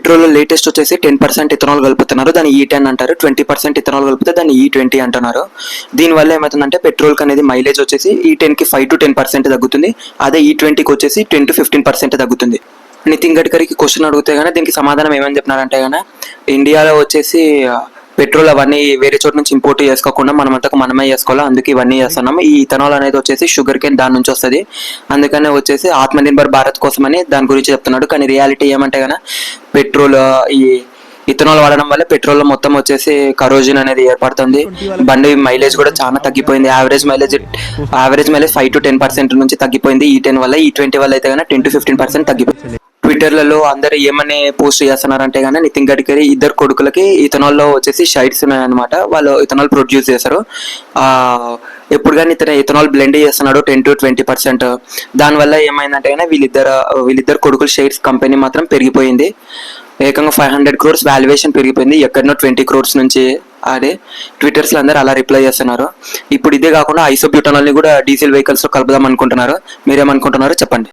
Petrol latest వచ్చేసి 10% ethanol కలుపుతున్నారు, దాన్ని E10 అంటారు. 20% ఇథనాల్ కలిపితే దాన్ని E20 అంటున్నారు. దీనివల్ల ఏమవుతుందంటే పెట్రోల్కి అనేది మైలేజ్ వచ్చేసి E10కి 5 to 10% తగ్గుతుంది, అదే E20కి వచ్చేసి 10 to 15% తగ్గుతుంది. నితిన్ గడ్కరీకి క్వశ్చన్ అడిగితే కానీ దీనికి సమాధానం ఏమని చెప్పినారంటే కానీ ఇండియాలో వచ్చేసి పెట్రోల్ అవన్నీ వేరే చోట నుంచి ఇంపోర్ట్ చేసుకోకుండా మనమంతకు మనమే చేసుకోవాలి, అందుకే ఇవన్నీ చేస్తున్నాము. ఈ ఇథనాల్ అనేది వచ్చేసి షుగర్ కేన్ దాని నుంచి వస్తుంది, అందుకనే వచ్చేసి ఆత్మనిర్భర్ భారత్ కోసమని దాని గురించి చెప్తున్నాడు. కానీ రియాలిటీ ఏమంటే కన్నా పెట్రోల్ ఈ ఇథనాల్ వాడడం వల్ల పెట్రోల్ మొత్తం వచ్చేసి కరోజన్ అనేది ఏర్పడుతుంది. బండి మైలేజ్ కూడా చాలా తగ్గిపోయింది. యావరేజ్ మైలేజ్ 5 to 10% నుంచి తగ్గిపోయింది E10 వల్ల. E20 వల్ల అయితే కన్నా 10 to 15% తగ్గిపోయింది. ట్విట్టర్లలో అందరు ఏమని పోస్ట్ చేస్తున్నారంటే కానీ నితిన్ గడ్కరీ ఇద్దరు కొడుకులకి ఇథనాల్లో వచ్చేసి షైడ్స్ ఉన్నాయన్నమాట, వాళ్ళు ఇథనాల్ ప్రొడ్యూస్ చేస్తారు. ఎప్పుడు కానీ ఇథనాల్ బ్లెండ్ చేస్తున్నాడు 10 to 20%. దానివల్ల ఏమైందంటే కానీ వీళ్ళిద్దరు కొడుకుల షైడ్స్ కంపెనీ మాత్రం పెరిగిపోయింది. ఏకంగా 500 crores వాల్యుయేషన్ పెరిగిపోయింది, ఎక్కడనో 20 crores నుంచి. అదే ట్విట్టర్స్లో అందరూ అలా రిప్లై చేస్తున్నారు. ఇప్పుడు ఇదే కాకుండా ఐసోబ్యూటనాల్ని కూడా డీజిల్ వెహికల్స్లో కలుపుదాం అనుకుంటున్నారు. మీరేమనుకుంటున్నారో చెప్పండి.